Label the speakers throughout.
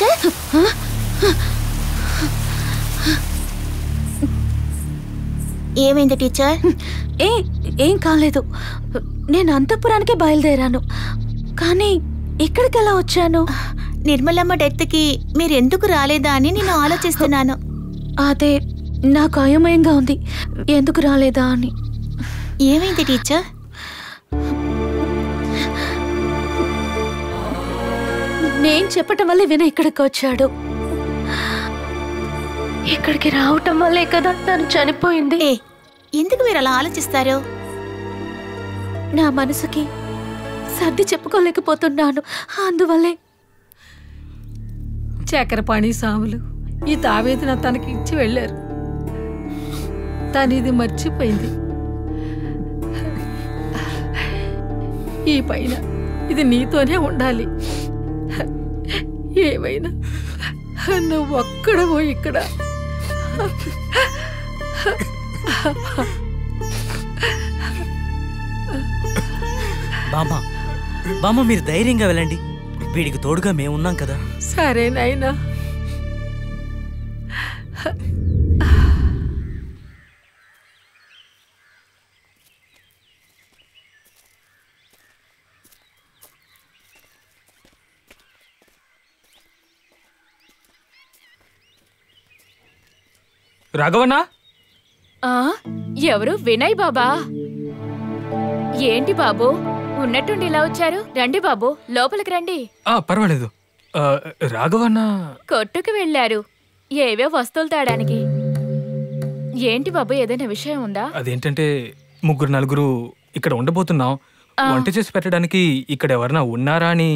Speaker 1: Teacher. ఏమైంది teacher?
Speaker 2: ఏం కాలేదు. నేను అంతఃపురానికి బయలుదేరాను, కానీ ఇక్కడికి ఎలా వచ్చాను?
Speaker 1: నిర్మలమ్మ డెత్కి మీరు ఎందుకు రాలేదా అని నేను ఆలోచిస్తున్నాను.
Speaker 2: అదే నాకు అయోమయంగా ఉంది, ఎందుకు రాలేదా అని.
Speaker 1: ఏమైంది టీచర్?
Speaker 2: నేను చెప్పటం వల్లే వినయ్ ఇక్కడికి వచ్చాడు. ఇక్కడికి రావటం వల్లే కదా తను చనిపోయింది.
Speaker 1: ఎందుకు మీరు అలా ఆలోచిస్తారు?
Speaker 2: నా మనసుకి సర్ది చెప్పుకోలేకపోతున్నాను, అందువల్లే.
Speaker 3: చక్రపాణి సాములు ఈ తావేదిన తనకి ఇచ్చి వెళ్ళారు. తను ఇది మర్చిపోయింది. ఈ పైన ఇది నీతోనే ఉండాలి. ఏమైనా నువ్వు ఒక్కడవో ఇక్కడ.
Speaker 4: బామ్మ, బామ్మ మీరు ధైర్యంగా వెళ్ళండి, వీడికి తోడుగా మేమున్నాం కదా.
Speaker 3: సరే నాయనా.
Speaker 5: రాఘవన్నా?
Speaker 6: ఎవరు? వినయ్ బాబా. ఏంటి బాబు ఉన్నట్టుండి ఇలా వచ్చారు? రండి బాబు, లోపలికి రండి.
Speaker 5: పర్వాలేదు. రాఘవన్నా
Speaker 6: కొట్టుకు వెళ్ళారు ఏవే వస్తువులు తేడానికి. ఏంటి బాబు, ఏదైనా విషయం ఉందా?
Speaker 5: అదేంటంటే ముగ్గురు నలుగురు ఇక్కడ ఉండబోతున్నాం. వంట చేసి పెట్టడానికి ఇక్కడ ఎవరన్నా ఉన్నారా అని.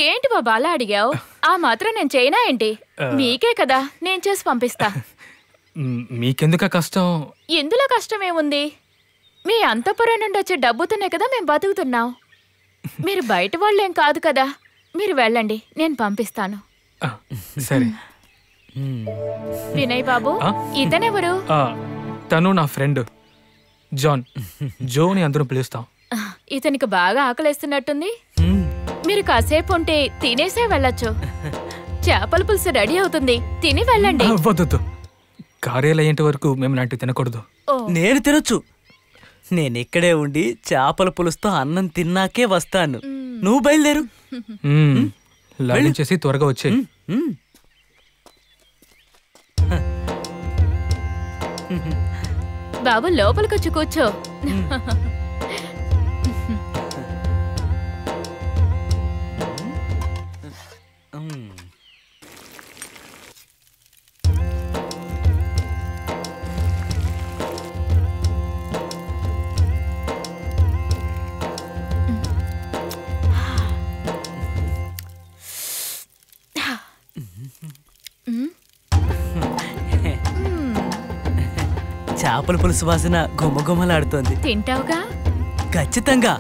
Speaker 6: ఏంటి బాబా అలా అడిగావు? ఆ మాత్రం నేను చేయనా ఏంటి? మీకే కదా నేను చేసి పంపిస్తా.
Speaker 5: మీకెందుక కష్టం?
Speaker 6: ఎందులో కష్టమేముంది? మీ అంతఃపురం నుండి వచ్చే డబ్బుతోనే కదా మేము బతుకుతున్నాం. మీరు బయట వాళ్ళేం కాదు కదా. మీరు వెళ్ళండి, నేను పంపిస్తాను.
Speaker 5: సరే.
Speaker 6: వినయ్ బాబు, ఇతనెవరు?
Speaker 5: తను నా ఫ్రెండ్ జాన్. జోని అందరూ పిలుస్తాం.
Speaker 6: ఇతనికి బాగా ఆకలేస్తున్నట్టుంది. మీరు కాసేపు ఉంటే తినేసే వెళ్ళొచ్చు. చేపల పులుసు రెడీ అవుతుంది, తిని వెళ్ళండి.
Speaker 5: వద్దు, కార్యాలయ్యేంత వరకు మేము లాంటివి తినకూడదు.
Speaker 4: నేను తినొచ్చు. నేనిక్కడే ఉండి చేపల పులుసుతో అన్నం తిన్నాకే వస్తాను. నువ్వు బయలుదేరు.
Speaker 5: లాగించేసి త్వరగా వచ్చేయి.
Speaker 6: బాబు లోపలికొచ్చి కూర్చో.
Speaker 4: చేపల పులుసు వాసన గుమ్మగుమ్మలాడుతోంది.
Speaker 6: తింటావుగా?
Speaker 4: ఖచ్చితంగా,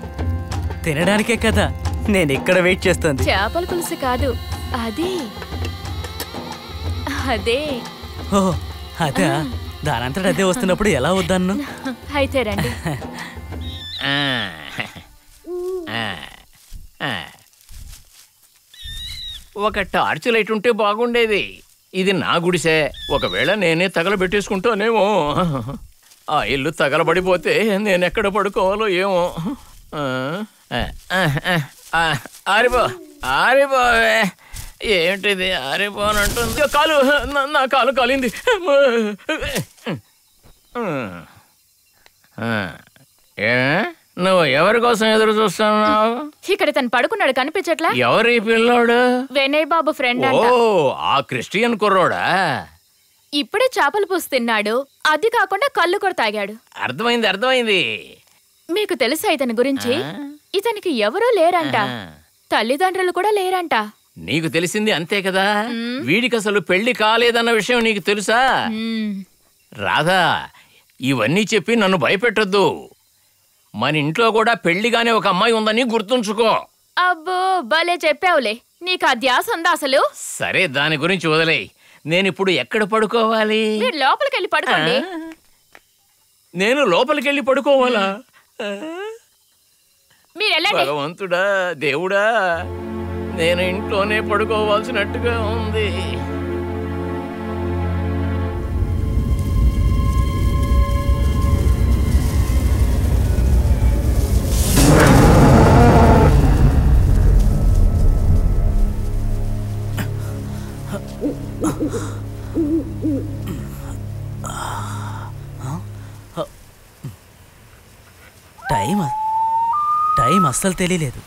Speaker 4: తినడానికే కదా నేను ఇక్కడ వెయిట్ చేస్తుంది.
Speaker 6: చేపల పులుసు కాదు, అదే అదే.
Speaker 4: ఓహో అదే, దానంతట అదే వస్తున్నప్పుడు ఎలా వద్దన్ను?
Speaker 6: అయితే రండి.
Speaker 7: ఒక టార్చ్ లైట్ ఉంటే బాగుండేది. ఇది నా గుడిసే. ఒకవేళ నేనే తగలబెట్టేసుకుంటానేమో. ఆ ఇల్లు తగలబడిపోతే నేనెక్కడ పడుకోవాలో ఏమో. ఆరిపో ఆరిపోవే. ఏమిటిది ఆరిపోనంటుంది? కాలు, నా కాలు కాలింది. నువ్వు ఎవరి కోసం ఎదురు చూస్తున్నావు?
Speaker 6: ఇక్కడ తను పడుకున్నాడు, కనిపించట్లా?
Speaker 7: ఎవరి పిల్లోడు?
Speaker 6: వినయ్ బాబు ఫ్రెండ్.
Speaker 7: ఓ, ఆ క్రిస్టియన్ కుర్రోడా?
Speaker 6: ఇప్పుడే చేపలు పులుసు తిన్నాడు, అది కాకుండా కళ్ళు కూడా తాగాడు.
Speaker 7: అర్థమైంది అర్థమైంది.
Speaker 6: మీకు తెలుసా ఇతని గురించి? ఇతనికి ఎవరూ లేరంట, తల్లిదండ్రులు కూడా లేరంట.
Speaker 7: నీకు తెలిసింది అంతే కదా. వీడికి అసలు పెళ్లి కాలేదన్న విషయం నీకు తెలుసా? రాధా, ఇవన్నీ చెప్పి నన్ను భయపెట్టొద్దు. మన ఇంట్లో కూడా పెళ్లిగానే ఒక అమ్మాయి ఉందని గుర్తుంచుకో.
Speaker 6: అబ్బో, భలే చెప్పావులే. నీకు ఆ ధ్యాస ఉందా అసలు?
Speaker 7: సరే, దాని గురించి వదిలేయ్. నేనిప్పుడు ఎక్కడ పడుకోవాలి?
Speaker 6: మీరు లోపలికి వెళ్ళి పడుకోండి.
Speaker 7: నేను లోపలికి వెళ్ళి
Speaker 6: మీరు వెళ్ళండి.
Speaker 7: భగవంతుడా, దేవుడా, నేను ఇంట్లోనే పడుకోవాల్సినట్టుగా ఉంది.
Speaker 4: టైం అస్సలు తెలియలేదు.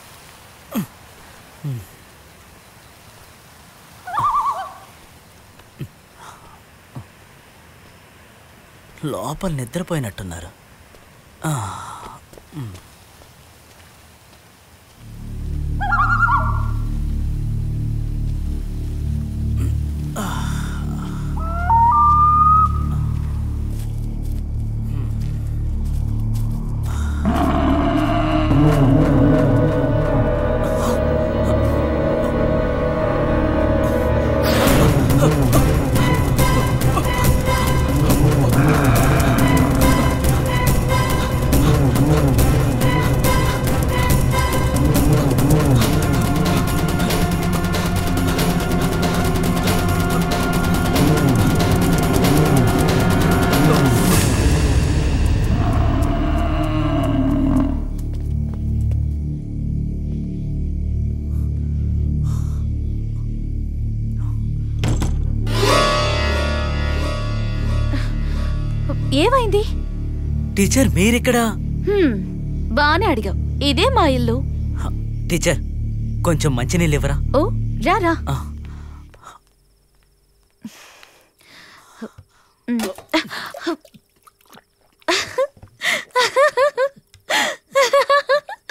Speaker 4: లోపల నిద్రపోయినట్టున్నారు.
Speaker 2: ఏమైంది?
Speaker 4: టీచర్ మీరిక్కడా?
Speaker 2: బానే అడిగావు. ఇదే మా ఇల్లు.
Speaker 4: టీచర్ కొంచెం మంచినీళ్ళు ఇవ్వరా?
Speaker 2: ఓ రారా.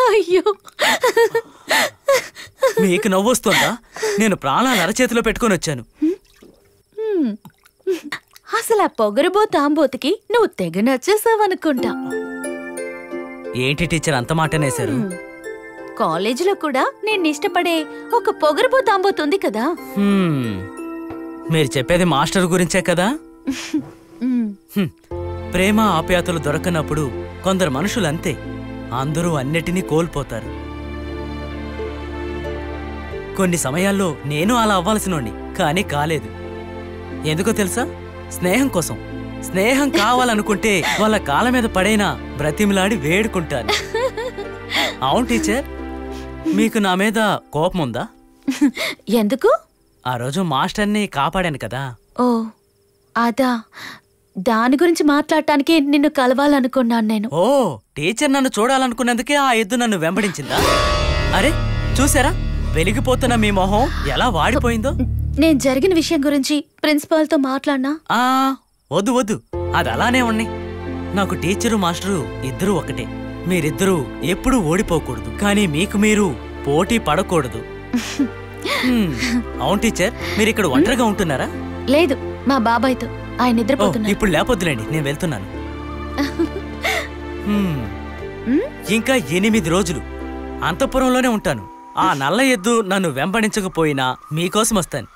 Speaker 2: అయ్యో
Speaker 4: మీకు నవ్వొస్తుందా? నేను ప్రాణాలు అరచేతిలో పెట్టుకొని వచ్చాను.
Speaker 2: అసలు ఆ పొగరుబో తాంబోతుకి నువ్వు తెగ నచ్చేసావనుకుంటా.
Speaker 4: ఏంటి టీచర్ అంత మాటనేశారు?
Speaker 2: కాలేజీలో కూడా నేను ఇష్టపడే ఒక పొగరుబో తాంబోతుంది కదా.
Speaker 4: మీరు చెప్పేది మాస్టర్ గురించే కదా? ప్రేమ ఆప్యాయతలు దొరకనప్పుడు కొందరు మనుషులు అంతే, అందరూ అన్నిటినీ కోల్పోతారు. కొన్ని సమయాల్లో నేను అలా అవ్వాల్సినోడిని, కానీ కాలేదు. ఎందుకో తెలుసా? స్నేహం కోసం. స్నేహం కావాలనుకుంటే వాళ్ళ కాళ్ళ మీద పడైనా బ్రతిమిలాడి వేడుకుంటాను. అవును టీచర్, మీకు నా మీద కోపం ఉందా?
Speaker 2: ఎందుకు?
Speaker 4: ఆ రోజు మాస్టర్ని కాపాడాను కదా.
Speaker 2: ఓ అదా, దాని గురించి మాట్లాడటానికి నిన్ను కలవాలనుకున్నాను నేను.
Speaker 4: ఓ, టీచర్ నన్ను చూడాలనుకున్నందుకే ఆ ఎద్దు నన్ను వెంబడించిందా? అరే చూసారా, వెలిగిపోతున్న మీ మొహం ఎలా వాడిపోయిందో.
Speaker 2: నేను జరిగిన విషయం గురించి ప్రిన్సిపాల్తో మాట్లాడినా?
Speaker 4: వద్దు వద్దు, అది అలానే ఉన్నాయి. నాకు టీచరు మాస్టరు ఇద్దరూ ఒకటే. మీరిద్దరూ ఎప్పుడూ ఓడిపోకూడదు, కానీ మీకు మీరు పోటీ పడకూడదు. అవును టీచర్, మీరు ఇక్కడ ఒంటరిగా ఉంటున్నారా?
Speaker 2: లేదు, మా బాబాయ్తో. ఆయన నిద్రపోతున్నారు.
Speaker 4: ఇప్పుడు లేపొద్దులేండి, నేను వెళ్తున్నాను. ఇంకా 8 రోజులు అంతఃపురంలోనే ఉంటాను. ఆ నల్ల ఎద్దు నన్ను వెంబడించకపోయినా మీకోసం వస్తాను.